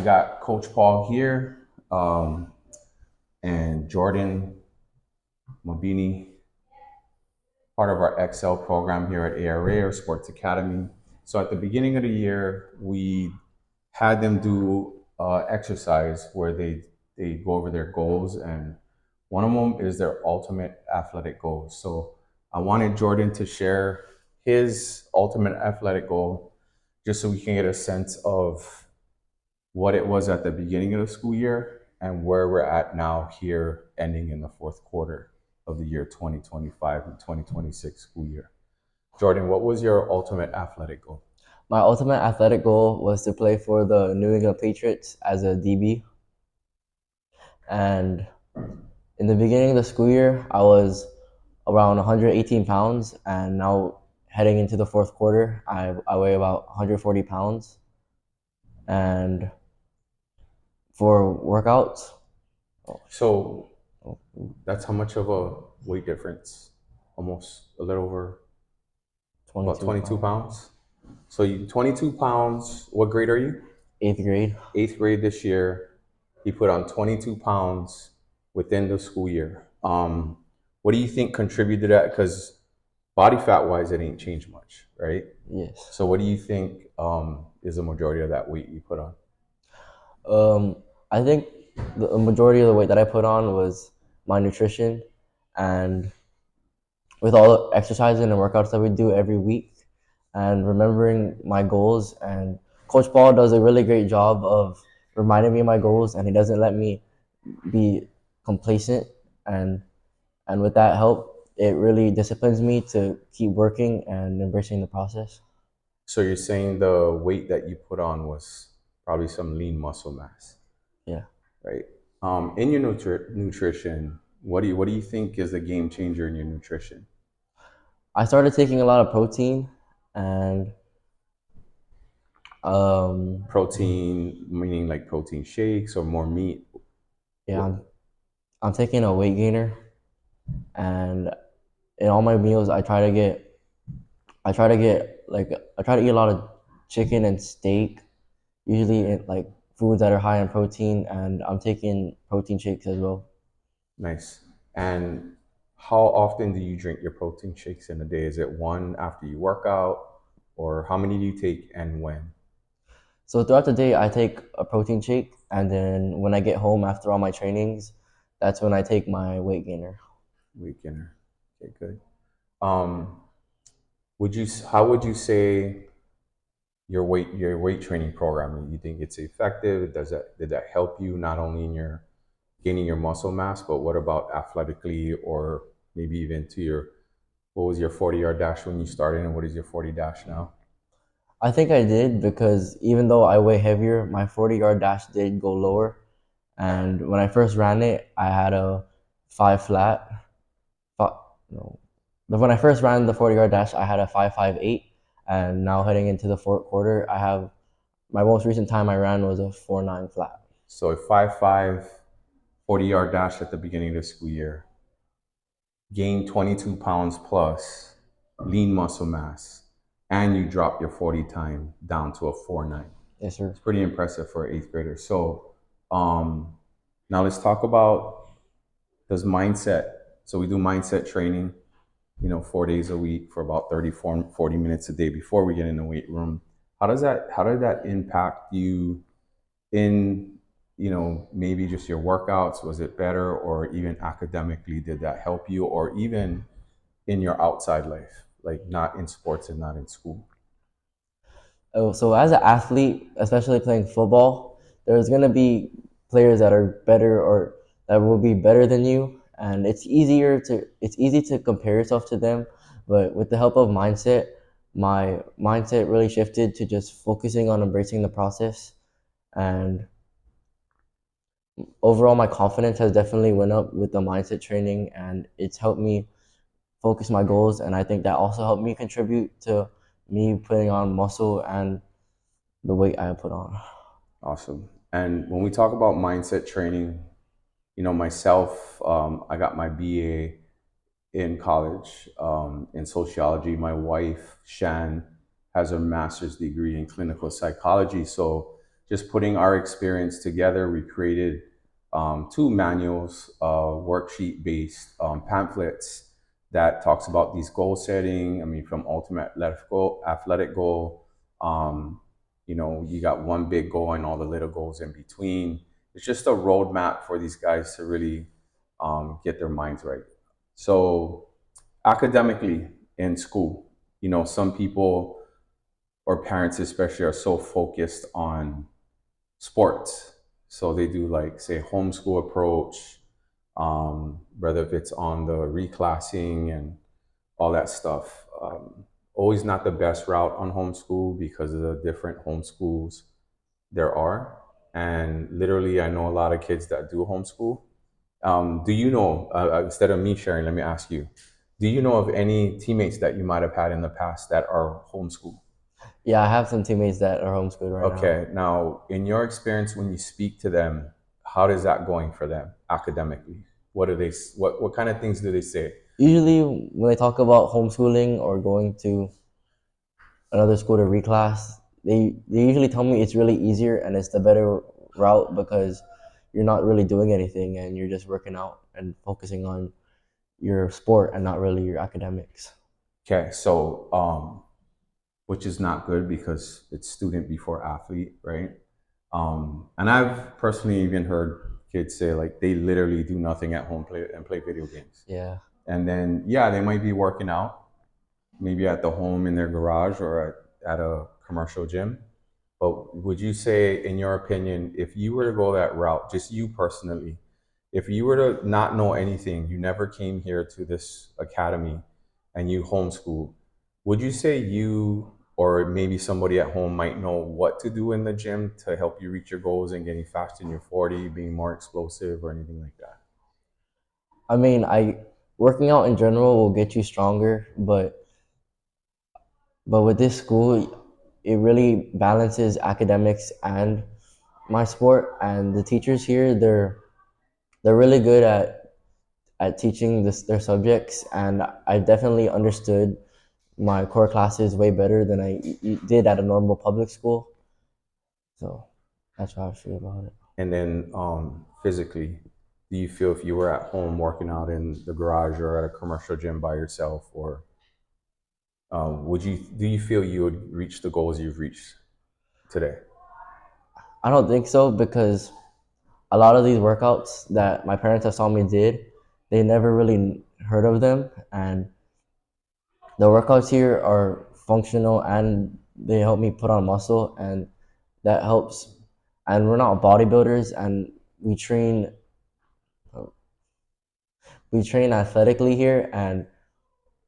got Coach Paul here, and Jorden Mabini, part of our Excel program here at ARA or Sports Academy. So at the beginning of the year, we had them do exercise where they go over their goals, and one of them is their ultimate athletic goals. So I wanted Jorden to share his ultimate athletic goal, just so we can get a sense of what it was at the beginning of the school year and where we're at now here ending in the fourth quarter of the year 2025 and 2026 school year. Jorden, what was your ultimate athletic goal? My ultimate athletic goal was to play for the New England Patriots as a DB. And in the beginning of the school year, I was around 118 pounds, and now heading into the fourth quarter, I weigh about 140 pounds. And for workouts, So that's how much of a weight difference? Almost a little over about 22 pounds. So you 22 pounds. What grade are you? Eighth grade. Eighth grade this year. He put on 22 pounds within the school year. What do you think contributed to that? Because body fat wise, it ain't changed much, right? Yes. So what do you think is the majority of that weight you put on? I think the majority of the weight that I put on was my nutrition, and with all the exercises and workouts that we do every week, and remembering my goals. And Coach Paul does a really great job of reminding me of my goals, and he doesn't let me be complacent. And with that help, it really disciplines me to keep working and embracing the process. So you're saying the weight that you put on was probably some lean muscle mass, Yeah. right? In your nutrition, what do you think is the game changer in your nutrition? I started taking a lot of protein, and um, Protein, meaning like protein shakes or more meat? yeah, I'm taking a weight gainer, and in all my meals, I try to eat a lot of chicken and steak, usually like foods that are high in protein, and I'm taking protein shakes as well. Nice. And how often do you drink your protein shakes in a day? Is it one after you work out, or how many do you take and when? So throughout the day, I take a protein shake, and then when I get home after all my trainings, that's when I take my weight gainer. Weekender. Okay, good. Um, how would you say your weight training program? You think it's effective? Did that help you not only in your gaining your muscle mass, but what about athletically, or maybe even to your what was your 40-yard dash when you started, and what is your 40 dash now? I think I did, because even though I weigh heavier, my 40-yard dash did go lower. And when I first ran it, I had a five flat. No, when I first ran the 40-yard dash, I had a 5.58, and now heading into the fourth quarter, I have my most recent time I ran was a 4.9 flat. So a 5.5 40-yard dash at the beginning of the school year, gain 22 pounds plus lean muscle mass, and you drop your 40 time down to a 4.9. Yes, sir. It's pretty impressive for an eighth grader. So um, now let's talk about does mindset. So we do mindset training, 4 days a week for about 40 minutes a day before we get in the weight room. How did that impact you in, maybe just your workouts? Was it better, or even academically, did that help you, or even in your outside life, like not in sports and not in school? Oh, so as an athlete, especially playing football, there's gonna be players that are better or that will be better than you, and it's easy to compare yourself to them. But with the help of mindset, my mindset really shifted to just focusing on embracing the process, and overall my confidence has definitely went up with the mindset training, and it's helped me focus my goals, and I think that also helped me contribute to me putting on muscle and the weight I put on. Awesome. And when we talk about mindset training, myself, I got my BA in college in sociology. My wife, Shan, has her master's degree in clinical psychology. So just putting our experience together, we created two manuals, worksheet based pamphlets that talks about these goal setting. I mean, from ultimate athletic goal, you got one big goal and all the little goals in between. It's just a roadmap for these guys to really get their minds right. So academically in school, some people or parents especially are so focused on sports. So they do like say homeschool approach, whether if it's on the reclassing and all that stuff. Always not the best route on homeschool because of the different homeschools there are. And literally, I know a lot of kids that do homeschool. Do you know, instead of me sharing, let me ask you, do you know of any teammates that you might have had in the past that are homeschooled? Yeah, I have some teammates that are homeschooled right now. Okay, now in your experience, when you speak to them, how is that going for them academically? What kind of things do they say? Usually, when they talk about homeschooling or going to another school to reclass, they usually tell me it's really easier and it's the better route because you're not really doing anything and you're just working out and focusing on your sport and not really your academics. Okay, so which is not good because it's student before athlete, right? And I've personally even heard kids say like they literally do nothing at home play video games. Yeah. And then yeah, they might be working out, maybe at the home in their garage or at a commercial gym. But would you say, in your opinion, if you were to go that route, just you personally, if you were to not know anything, you never came here to this academy and you homeschool, would you say you or maybe somebody at home might know what to do in the gym to help you reach your goals and getting faster in your 40, being more explosive or anything like that? I mean, I working out in general will get you stronger, but with this school, it really balances academics and my sport. And the teachers here, they're really good at teaching their subjects, and I definitely understood my core classes way better than I did at a normal public school. So that's how I feel about it. And then physically, do you feel if you were at home working out in the garage or at a commercial gym by yourself, or do you feel you would reach the goals you've reached today? I don't think so because a lot of these workouts that my parents have saw me did, they never really heard of them, and the workouts here are functional and they help me put on muscle, and that helps. And we're not bodybuilders, and we train we train athletically here, and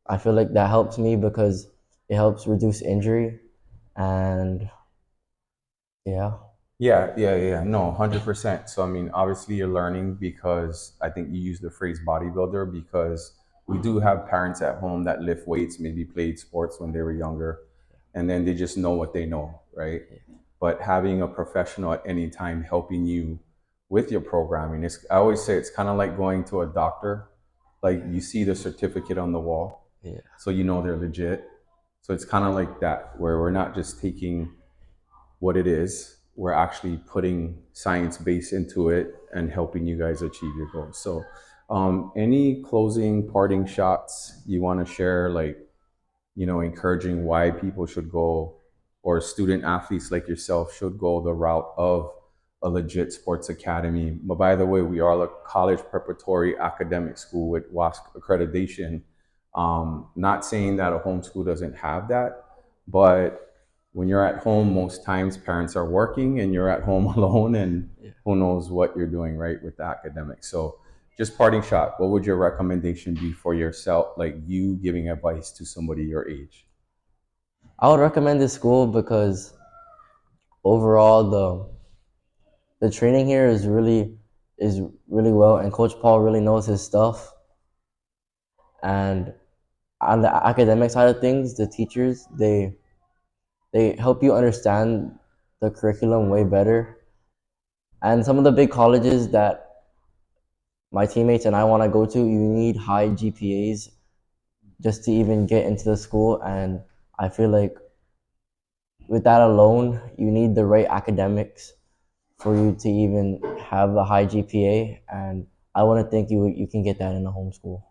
I feel like that helps me because it helps reduce injury, and yeah. Yeah. No, 100%. So, I mean, obviously, you're learning because I think you use the phrase bodybuilder because we do have parents at home that lift weights, maybe played sports when they were younger, and then they just know what they know, right? But having a professional at any time helping you with your programming, I always say it's kind of like going to a doctor. Like you see the certificate on the wall, Yeah. so you know they're legit. So it's kind of like that, where we're not just taking what it is. We're actually putting science base into it and helping you guys achieve your goals. So, any closing parting shots you want to share, like, encouraging why people should go or student athletes like yourself should go the route of a legit sports academy. But by the way, we are a college preparatory academic school with WASC accreditation. Not saying that a homeschool doesn't have that, but when you're at home, most times parents are working and you're at home alone, and Yeah. who knows what you're doing, right, with the academics. So, just parting shot, what would your recommendation be for yourself, like you giving advice to somebody your age? I would recommend this school because overall the training here is really well, and Coach Paul really knows his stuff. And on the academic side of things, the teachers they help you understand the curriculum way better. And some of the big colleges that my teammates and I want to go to, you need high GPAs just to even get into the school. And I feel like with that alone, you need the right academics for you to even have a high GPA, and I wouldn't think you can get that in a homeschool.